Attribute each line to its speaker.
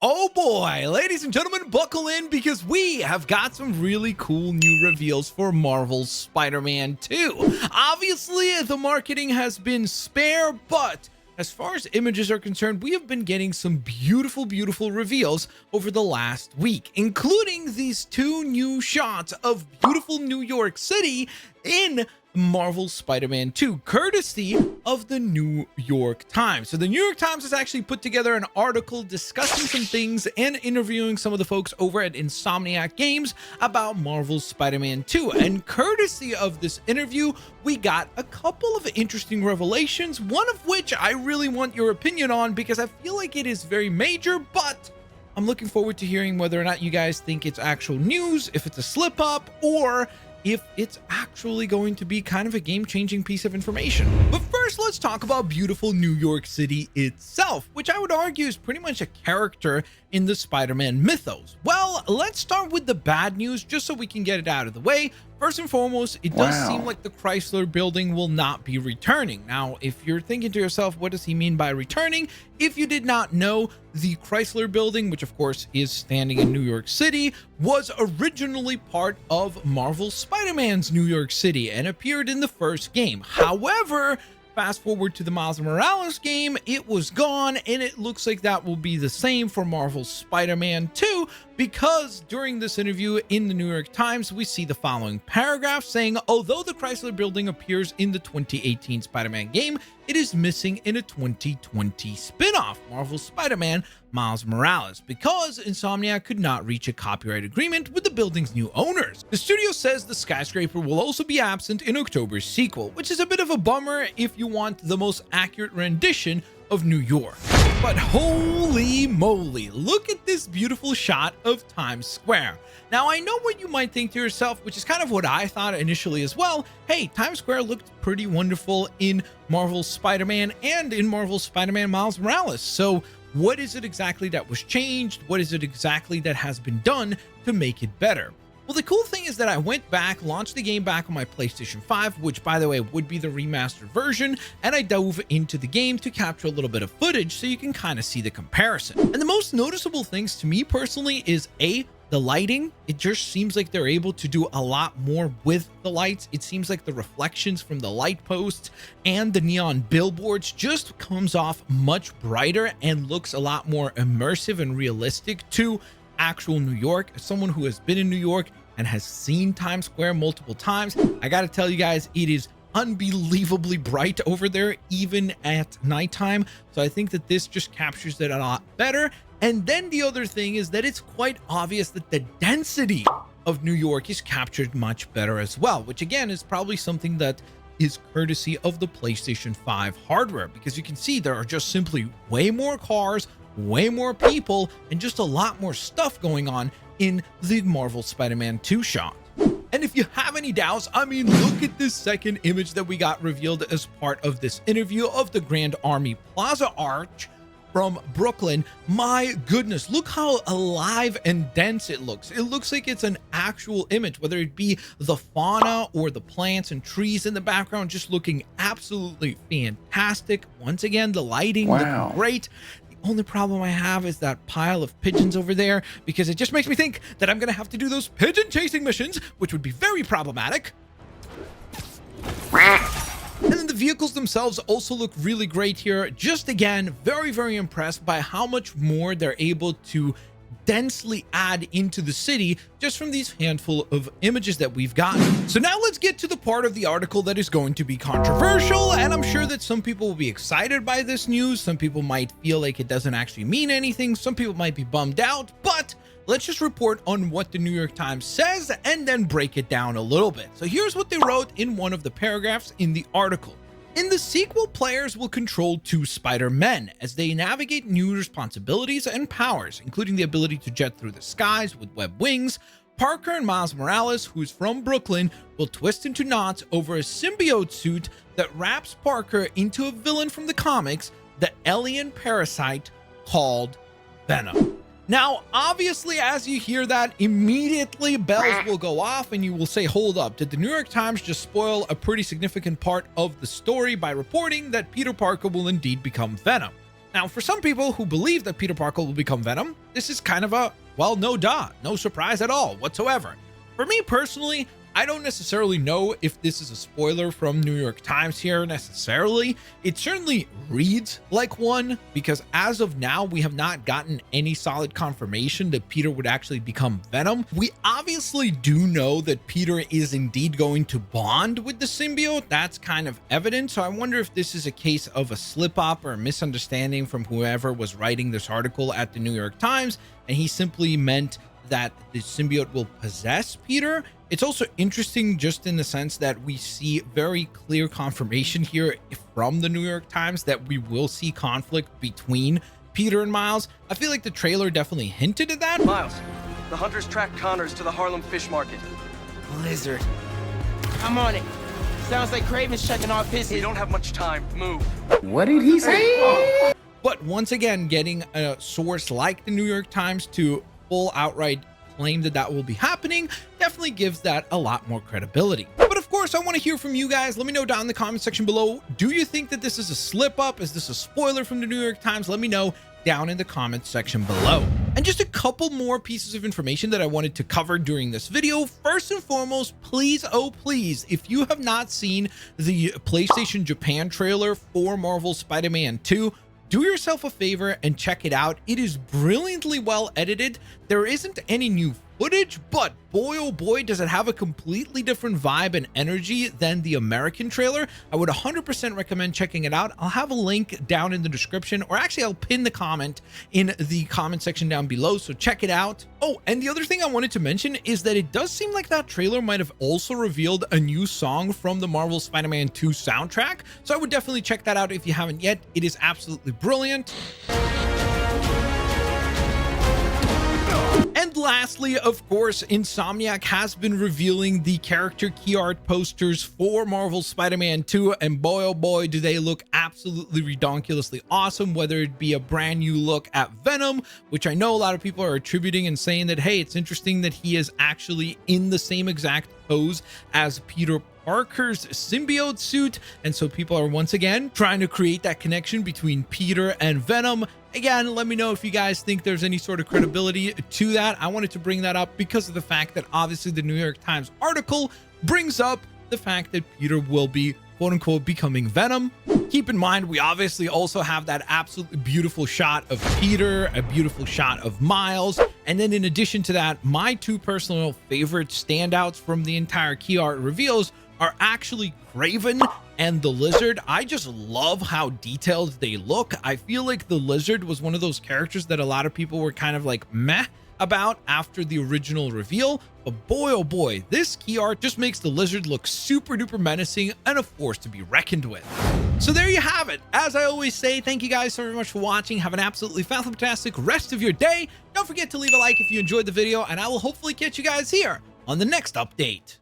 Speaker 1: Oh boy, ladies and gentlemen, buckle in because we have got some really cool new reveals for Marvel's Spider-Man 2. Obviously, the marketing has been spare, but as far as images are concerned, we have been getting some beautiful reveals over the last week, including these two new shots of beautiful New York City in Marvel's Spider-Man 2, courtesy of the New York Times. So the New York Times has actually put together an article discussing some things and interviewing some of the folks over at Insomniac Games about Marvel's Spider-Man 2. And courtesy of this interview, we got a couple of interesting revelations, one of which I really want your opinion on because I feel like it is very major, but I'm looking forward to hearing whether or not you guys think it's actual news, if it's a slip up, or if it's actually going to be kind of a game-changing piece of information. But first, let's talk about beautiful New York City itself, which I would argue is pretty much a character in the Spider-Man mythos. Well, let's start with the bad news just so we can get it out of the way. First and foremost, it does seem like the Chrysler Building will not be returning. Now, if you're thinking to yourself, what does he mean by returning? If you did not know, the Chrysler Building, which of course is standing in New York City, was originally part of Marvel's Spider-Man's New York City and appeared in the first game. However, fast forward to the Miles Morales game, it was gone, and it looks like that will be the same for Marvel's Spider-Man 2, because during this interview in the New York Times, we see the following paragraph saying, although the Chrysler Building appears in the 2018 Spider-Man game, it is missing in a 2020 spin-off, Marvel's Spider-Man Miles Morales, because Insomniac could not reach a copyright agreement with the building's new owners. The studio says the skyscraper will also be absent in October's sequel, which is a bit of a bummer if you want the most accurate rendition of New York. But holy moly, look at this beautiful shot of Times Square. Now, I know what you might think to yourself, which is kind of what I thought initially as well. Hey, Times Square looked pretty wonderful in Marvel's Spider-Man and in Marvel's Spider-Man Miles Morales. So what is it exactly that was changed? What is it exactly that has been done to make it better? Well, the cool thing is that I went back, launched the game back on my PlayStation 5, which, by the way, would be the remastered version, and I dove into the game to capture a little bit of footage so you can kind of see the comparison. And the most noticeable things to me personally is A, the lighting. It just seems like they're able to do a lot more with the lights. It seems like the reflections from the light posts and the neon billboards just comes off much brighter and looks a lot more immersive and realistic to actual New York. As someone who has been in New York and has seen Times Square multiple times, I gotta tell you guys, it is unbelievably bright over there, even at nighttime. So I think that this just captures that a lot better. And then the other thing is that it's quite obvious that the density of New York is captured much better as well, which again is probably something that is courtesy of the PlayStation 5 hardware, because you can see there are just simply way more cars, way more people, and just a lot more stuff going on in the Marvel Spider-Man 2 shot. And if you have any doubts, I mean, look at this second image that we got revealed as part of this interview of the Grand Army Plaza Arch from Brooklyn. My goodness, look how alive and dense it looks. It looks like it's an actual image, whether it be the fauna or the plants and trees in the background, just looking absolutely fantastic. Once again, the lighting looking great. The only problem I have is that pile of pigeons over there, because it just makes me think that I'm gonna have to do those pigeon chasing missions, which would be very problematic. And then the vehicles themselves also look really great here. Just again, very impressed by how much more they're able to densely add into the city just from these handful of images that we've gotten. So now let's get to the part of the article that is going to be controversial, and I'm sure that some people will be excited by this news. Some people might feel like it doesn't actually mean anything. Some people might be bummed out, but let's just report on what the New York Times says and then break it down a little bit. So here's what they wrote in one of the paragraphs in the article. In the sequel, players will control two Spider-Men as they navigate new responsibilities and powers, including the ability to jet through the skies with web wings. Parker and Miles Morales, who's from Brooklyn, will twist into knots over a symbiote suit that wraps Parker into a villain from the comics, the alien parasite called Venom. Now, obviously, as you hear that, immediately bells will go off and you will say, hold up, did the New York Times just spoil a pretty significant part of the story by reporting that Peter Parker will indeed become Venom? Now, for some people who believe that Peter Parker will become Venom, this is kind of a, well, no surprise at all whatsoever. For me personally, I don't necessarily know if this is a spoiler from New York Times here necessarily. It certainly reads like one, because as of now, we have not gotten any solid confirmation that Peter would actually become Venom. We obviously do know that Peter is indeed going to bond with the symbiote. That's kind of evident. So I wonder if this is a case of a slip up or a misunderstanding from whoever was writing this article at the New York Times, and he simply meant that the symbiote will possess Peter. It's also interesting just in the sense that we see very clear confirmation here from the New York Times that we will see conflict between Peter and Miles. I feel like the trailer definitely hinted at that.
Speaker 2: Miles, the hunters tracked Connors to the Harlem Fish Market.
Speaker 3: Blizzard. I'm on it. Sounds like Craven's checking off his...
Speaker 2: We don't have much time. Move.
Speaker 3: What did he say?
Speaker 1: But once again, getting a source like the New York Times to full outright claim that that will be happening definitely gives that a lot more credibility. But of course, I want to hear from you guys. Let me know down in the comment section below. Do you think that this is a slip up? Is this a spoiler from the New York Times? Let me know down in the comment section below. And just a couple more pieces of information that I wanted to cover during this video. First and foremost, please, oh please, if you have not seen the PlayStation Japan trailer for Marvel Spider-Man 2, do yourself a favor and check it out. It is brilliantly well edited. There isn't any new footage, but boy, oh boy, does it have a completely different vibe and energy than the American trailer. I would 100% recommend checking it out. I'll have a link down in the description, or actually I'll pin the comment in the comment section down below, so check it out. Oh, and the other thing I wanted to mention is that it does seem like that trailer might have also revealed a new song from the Marvel Spider-Man 2 soundtrack, so I would definitely check that out if you haven't yet. It is absolutely brilliant. And lastly, of course, Insomniac has been revealing the character key art posters for Marvel Spider-Man 2, and boy oh boy do they look absolutely redonkulously awesome, whether it be a brand new look at Venom, which I know a lot of people are attributing and saying that, hey, it's interesting that he is actually in the same exact pose as Peter Parker's symbiote suit, and so people are once again trying to create that connection between Peter and Venom. Again, let me know if you guys think there's any sort of credibility to that. I wanted to bring that up because of the fact that obviously the New York Times article brings up the fact that Peter will be quote unquote becoming Venom. Keep in mind, we obviously also have that absolutely beautiful shot of Peter, a beautiful shot of Miles. And then in addition to that, my two personal favorite standouts from the entire key art reveals are actually Kraven and the Lizard. I just love how detailed they look. I feel like the Lizard was one of those characters that a lot of people were kind of like meh about after the original reveal, but boy oh boy, this key art just makes the Lizard look super duper menacing and a force to be reckoned with. So there you have it. As I always say, thank you guys so very much for watching. Have an absolutely fantastic rest of your day. Don't forget to leave a like if you enjoyed the video, and I will hopefully catch you guys here on the next update.